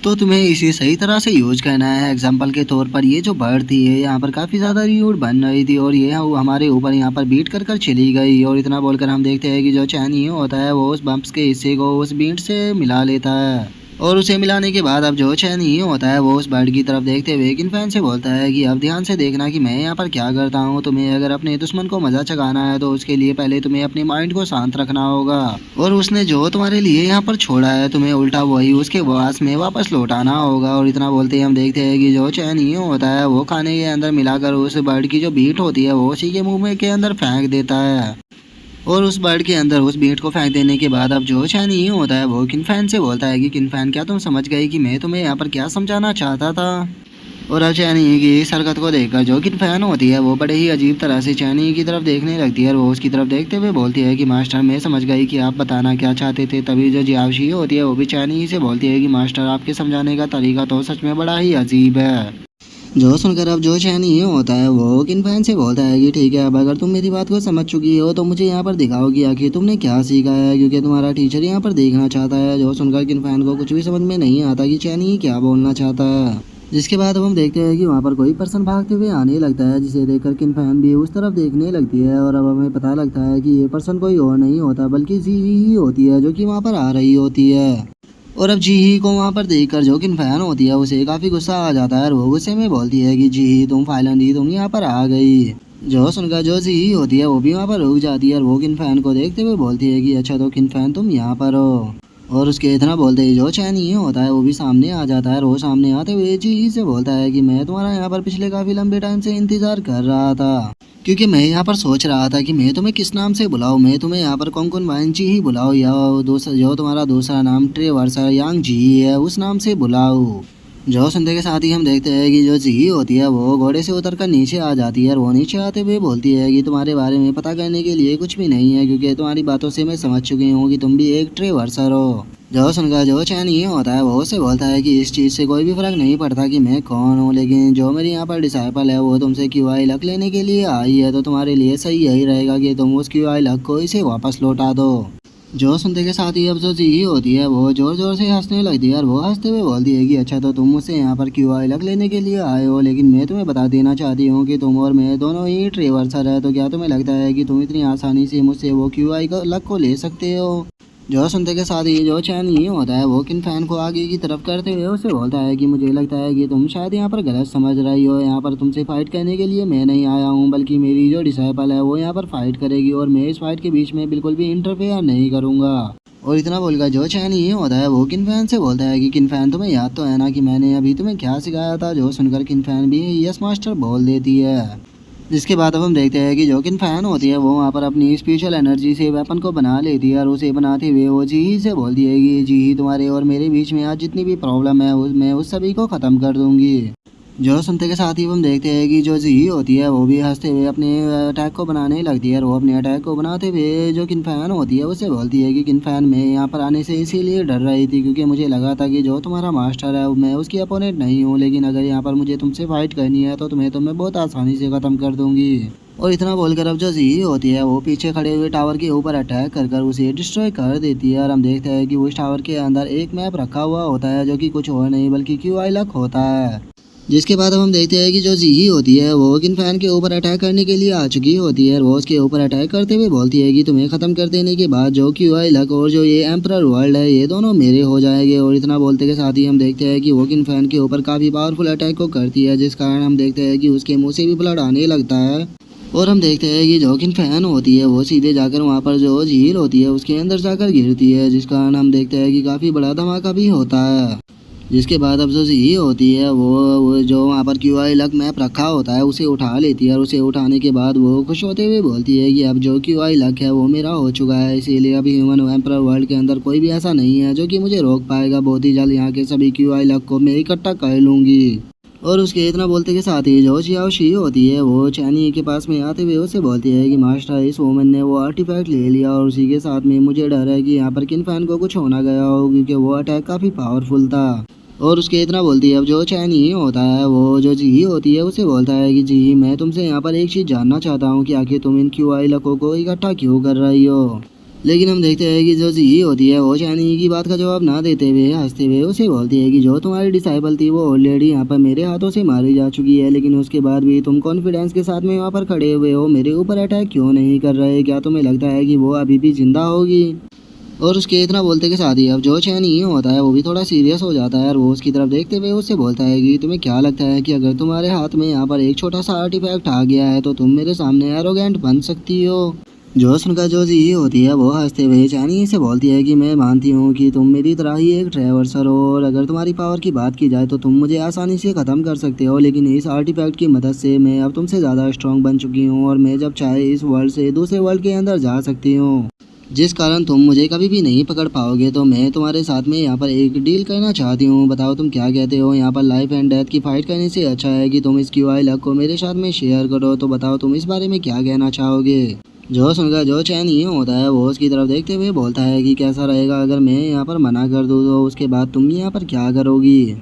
तो तुम्हें इसे सही तरह से यूज करना है। एग्जाम्पल के तौर पर ये जो बर्ड थी ये यहाँ पर काफ़ी ज़्यादा र्यूड बन रही थी और ये हमारे ऊपर यहाँ पर बीट कर चली गई। और इतना बोलकर हम देखते हैं कि जो चैनी होता है वो उस बम्प्स के हिस्से को उस बीट से मिला लेता है। और उसे मिलाने के बाद अब जो चैन ही होता है वो उस बर्ड की तरफ देखते हुए किनफैन से बोलता है कि अब ध्यान से देखना कि मैं यहाँ पर क्या करता हूँ। तुम्हें अगर अपने दुश्मन को मजा चखाना है तो उसके लिए पहले तुम्हें अपने माइंड को शांत रखना होगा, और उसने जो तुम्हारे लिए यहाँ पर छोड़ा है तुम्हें उल्टा वही उसके पास में वापस लौटाना होगा। और इतना बोलते ही हम देखते हैं कि जो चैन ही होता है वो खाने के अंदर मिलाकर उस बर्ड की जो बीट होती है वो उसी के मुंह में के अंदर फेंक देता है। और उस बर्ड के अंदर उस बीट को फेंक देने के बाद अब जो चैन ही होता है वो किनफैन से बोलता है कि किनफैन क्या तुम समझ गए कि मैं तुम्हें यहाँ पर क्या समझाना चाहता था। और अब चैनी की इस हरकत को देखकर जो किनफैन होती है वो बड़े ही अजीब तरह से चैनी की तरफ देखने लगती है और वो उसकी तरफ देखते हुए बोलती है कि मास्टर मैं समझ गई कि आप बताना क्या चाहते थे। तभी जो जियावशी होती है वो भी चैनी से बोलती है कि मास्टर आपके समझाने का तरीका तो सच में बड़ा ही अजीब है। जो सुनकर अब जो चैन ये होता है वो किनफैन से बोलता है कि ठीक है, अब अगर तुम मेरी बात को समझ चुकी हो तो मुझे यहाँ पर दिखाओ कि आखिर तुमने क्या सीखा है, क्योंकि तुम्हारा टीचर यहाँ पर देखना चाहता है। जो सुनकर किनफैन को कुछ भी समझ में नहीं आता कि चैन ये क्या बोलना चाहता है। जिसके बाद अब हम देखते हैं कि वहाँ पर कोई पर्सन भागते हुए आने लगता है, जिसे देखकर किनफैन भी उस तरफ देखने लगती है। और अब हमें पता लगता है कि ये पर्सन कोई और नहीं होता बल्कि जी ही होती है जो कि वहाँ पर आ रही होती है। और अब जी ही को वहाँ पर देखकर जो किनफैन होती है उसे काफ़ी गुस्सा आ जाता है और वो गुस्से में बोलती है कि जी ही तुम फाइनली तुम यहाँ पर आ गई। जो सुनकर जो जी ही होती है वो भी वहाँ पर रुक जाती है और वो किनफैन को देखते हुए बोलती है कि अच्छा तो किनफैन तुम यहाँ पर हो। और उसके इतना बोलते ही जो चैन ही होता है वो भी सामने आ जाता है और वो सामने आते हुए जी ही से बोलता है कि मैं तुम्हारा यहाँ पर पिछले काफ़ी लंबे टाइम से इंतज़ार कर रहा था, क्योंकि मैं यहाँ पर सोच रहा था कि मैं तुम्हें किस नाम से बुलाऊं। मैं तुम्हें यहाँ पर कोंगकुन वांची ही बुलाऊं या दूसरा जो तुम्हारा दूसरा नाम ट्रेवर्स यांग जी है उस नाम से बुलाऊं। जो सुनते के साथ ही हम देखते हैं कि जो जी होती है वो घोड़े से उतरकर नीचे आ जाती है और वो नीचे आते हुए बोलती है कि तुम्हारे बारे में पता करने के लिए कुछ भी नहीं है, क्योंकि तुम्हारी बातों से मैं समझ चुकी हूँ कि तुम भी एक ट्रेवर्सर हो। जो सुनकर जो चैन ये होता है वो उससे बोलता है कि इस चीज़ से कोई भी फर्क नहीं पड़ता कि मैं कौन हूँ, लेकिन जो मेरी यहाँ पर डिसाइपल है वो तुमसे क्यूआई लक लेने के लिए आई है, तो तुम्हारे लिए सही यही रहेगा कि तुम उस क्यूआई लक को इसे वापस लौटा दो। जो सुनते के साथ ही अब जो जी होती है वो जोर जोर से हंसने लगती है और वो हंसते हुए बोलती है कि अच्छा तो तुम मुझसे यहाँ पर क्यूआई लक लेने के लिए आए हो, लेकिन मैं तुम्हें बता देना चाहती हूँ कि तुम और मैं दोनों ही ट्रेवर्सर है, तो क्या तुम्हें लगता है कि तुम इतनी आसानी से मुझसे वो क्यूआई लक को ले सकते हो। जो सुनते के साथ ही जो चैन ये होता है वो किनफैन को आगे की तरफ करते हुए उसे बोलता है कि मुझे लगता है कि तुम शायद यहाँ पर गलत समझ रही हो। यहाँ पर तुमसे फाइट करने के लिए मैं नहीं आया हूँ, बल्कि मेरी जो डिसाइपल है वो यहाँ पर फाइट करेगी और मैं इस फाइट के बीच में बिल्कुल भी इंटरफेयर नहीं करूँगा। और इतना बोलकर जो चैन ये होता है वो किनफैन से बोलता है कि किनफैन तुम्हें याद तो है ना कि मैंने अभी तुम्हें क्या सिखाया था। जो सुनकर किनफैन भी यस मास्टर बोल देती है। जिसके बाद अब हम देखते हैं कि जो किनफैन होती है वो वहाँ पर अपनी स्पिरिचुअल एनर्जी से वेपन को बना लेती है और उसे बनाते हुए वो जी ही से बोलती है कि जी ही तुम्हारे और मेरे बीच में आज जितनी भी प्रॉब्लम है मैं उस सभी को ख़त्म कर दूंगी। जो सुनते के साथ ही हम देखते हैं कि जो जी होती है वो भी हंसते हुए अपने अटैक को बनाने लगती है और वो अपने अटैक को बनाते हुए जो किनफैन होती है उससे बोलती है कि किनफैन मैं यहाँ पर आने से इसीलिए डर रही थी क्योंकि मुझे लगा था कि जो तुम्हारा मास्टर है मैं उसकी अपोनेंट नहीं हूँ, लेकिन अगर यहाँ पर मुझे तुमसे फाइट करनी है तो तुम्हें तो मैं बहुत आसानी से ख़त्म कर दूँगी। और इतना बोलकर अब जो जी होती है वो पीछे खड़े हुए टावर के ऊपर अटैक कर उसे डिस्ट्रॉय कर देती है और हम देखते हैं कि उस टावर के अंदर एक मैप रखा हुआ होता है जो कि कुछ और नहीं बल्कि क्यूआई लक होता है। जिसके बाद अब हम देखते हैं कि जो जी होती है वो किनफैन के ऊपर अटैक करने के लिए आ चुकी होती है और वो उसके ऊपर अटैक करते हुए बोलती है कि तुम्हें ख़त्म कर देने के बाद जो क्यूआई लक और जो ये एम्परर वर्ल्ड है ये दोनों मेरे हो जाएंगे। और इतना बोलते के साथ ही हम देखते हैं कि वो किनफैन के ऊपर काफ़ी पावरफुल अटैक को करती है, जिस कारण हम देखते हैं कि उसके मुँह से भी ब्लड आने लगता है। और हम देखते हैं कि जो किनफैन होती है वो सीधे जाकर वहाँ पर जो झील होती है उसके अंदर जाकर गिरती है, जिस कारण हम देखते हैं कि काफ़ी बड़ा धमाका भी होता है। जिसके बाद अब जो जी होती है वो जो वहाँ पर क्यूआई लक मैप रखा होता है उसे उठा लेती है और उसे उठाने के बाद वो खुश होते हुए बोलती है कि अब जो क्यूआई लक है वो मेरा हो चुका है, इसीलिए अभी ह्यूमन एम्परर वर्ल्ड के अंदर कोई भी ऐसा नहीं है जो कि मुझे रोक पाएगा। बहुत ही जल्द यहाँ के सभी क्यूआई लक को मैं इकट्ठा कर लूँगी। और उसके इतना बोलते के साथ ही जो जियाओशी होती है वो चैनी के पास में आते हुए उसे बोलती है कि मास्टर इस वुमन ने वो आर्टिफैक्ट ले लिया और उसी के साथ में मुझे डर है कि यहाँ पर किनफैन को कुछ होना गया हो, क्योंकि वो अटैक काफ़ी पावरफुल था। और उसके इतना बोलती है अब जो चैनी होता है वो जो जी होती है उसे बोलता है कि जी मैं तुमसे यहाँ पर एक चीज़ जानना चाहता हूँ कि आखिर तुम इन क्यूआई लकों को इकट्ठा क्यों कर रही हो। लेकिन हम देखते हैं कि जो जी होती है वो चैनी की बात का जवाब ना देते हुए हंसते हुए उसे बोलती है कि जो तुम्हारी डिसाइपल थी वो ऑलरेडी यहाँ पर मेरे हाथों से मारी जा चुकी है, लेकिन उसके बाद भी तुम कॉन्फिडेंस के साथ में वहाँ पर खड़े हुए हो, मेरे ऊपर अटैक क्यों नहीं कर रहे। क्या तुम्हें लगता है कि वो अभी भी जिंदा होगी। और उसके इतना बोलते के साथ ही अब जो चैन ये होता है वो भी थोड़ा सीरियस हो जाता है और वो उसकी तरफ देखते हुए उससे बोलता है कि तुम्हें क्या लगता है कि अगर तुम्हारे हाथ में यहाँ पर एक छोटा सा आर्टिफैक्ट आ गया है तो तुम मेरे सामने एरोगेंट बन सकती हो। जो सुनकर जो जी होती है वो हंसते हुए चैनी से बोलती है कि मैं मानती हूँ कि तुम मेरी तरह ही एक ट्रैवर्सर हो और अगर तुम्हारी पावर की बात की जाए तो तुम मुझे आसानी से ख़त्म कर सकते हो, लेकिन इस आर्टिफैक्ट की मदद से मैं अब तुमसे ज़्यादा स्ट्रांग बन चुकी हूँ और मैं जब चाहे इस वर्ल्ड से दूसरे वर्ल्ड के अंदर जा सकती हूँ, जिस कारण तुम मुझे कभी भी नहीं पकड़ पाओगे। तो मैं तुम्हारे साथ में यहाँ पर एक डील करना चाहती हूँ, बताओ तुम क्या कहते हो। यहाँ पर लाइफ एंड डेथ की फाइट करने से अच्छा है कि तुम इस क्यूआई लक को मेरे साथ में शेयर करो, तो बताओ तुम इस बारे में क्या कहना चाहोगे। जो सुनकर जो चैन ये होता है वो उसकी तरफ देखते हुए बोलता है कि कैसा रहेगा अगर मैं यहाँ पर मना कर दूँ, तो उसके बाद तुम यहाँ पर क्या करोगी।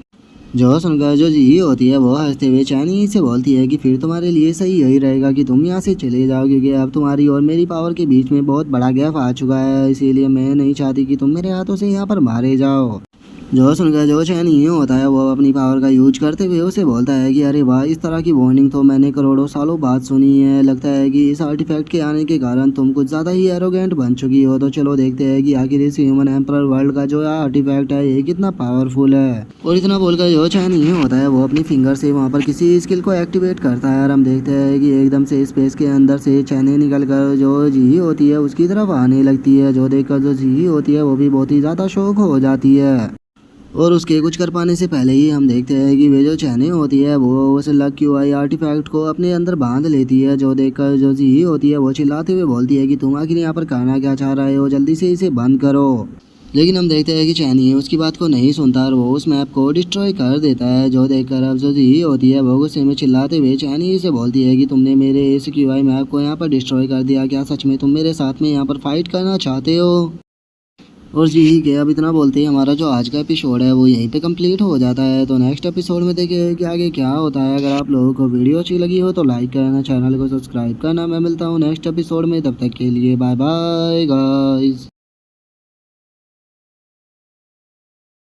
जो सुनकर जो जी होती है वो हंसते हुए चाइनीज से बोलती है कि फिर तुम्हारे लिए सही यही रहेगा कि तुम यहाँ से चले जाओ, क्योंकि अब तुम्हारी और मेरी पावर के बीच में बहुत बड़ा गैप आ चुका है, इसीलिए मैं नहीं चाहती कि तुम मेरे हाथों से यहाँ पर मारे जाओ। जो सुनकर जो चैन ये होता है वो अपनी पावर का यूज करते हुए उसे बोलता है कि अरे वाह, इस तरह की वार्निंग तो मैंने करोड़ों सालों बाद सुनी है। लगता है कि इस आर्टिफैक्ट के आने के कारण तुम कुछ ज़्यादा ही एरोगेंट बन चुकी हो, तो चलो देखते हैं कि आखिर इस ह्यूमन एम्परर वर्ल्ड का जो आर्टिफैक्ट है ये कितना पावरफुल है। और इतना बोलकर जो चैन ये होता है वो अपनी फिंगर से वहाँ पर किसी स्किल को एक्टिवेट करता है और हम देखते हैं कि एकदम से स्पेस के अंदर से चैनें निकल कर जो जी होती है उसकी तरफ आने लगती है, जो देखकर जो जी होती है वो भी बहुत ही ज़्यादा शौक हो जाती है। और उसके कुछ कर पाने से पहले ही हम देखते हैं कि वे जो चैनें होती है वो उस लक क्यूआई आर्टिफैक्ट को अपने अंदर बांध लेती है, जो देखकर जो जी होती है वो चिल्लाते हुए बोलती है कि तुम आखिर यहाँ पर कहना क्या चाह रहे हो, जल्दी से इसे बंद करो। लेकिन हम देखते हैं कि चैनी उसकी बात को नहीं सुनता और वो उस मैप को डिस्ट्रॉय कर देता है, जो देखकर अब जो जी होती है वो गुस्से में चिल्लाते हुए चैनी से बोलती है कि तुमने मेरे इस क्यूआई मैप को यहाँ पर डिस्ट्रॉय कर दिया, क्या सच में तुम मेरे साथ में यहाँ पर फाइट करना चाहते हो। और यही के अब इतना बोलते ही हमारा जो आज का एपिसोड है वो यहीं पे कंप्लीट हो जाता है। तो नेक्स्ट एपिसोड में देखें कि आगे क्या होता है। अगर आप लोगों को वीडियो अच्छी लगी हो तो लाइक करना, चैनल को सब्सक्राइब करना। मैं मिलता हूँ नेक्स्ट एपिसोड में, तब तक के लिए बाय बाय गाइस।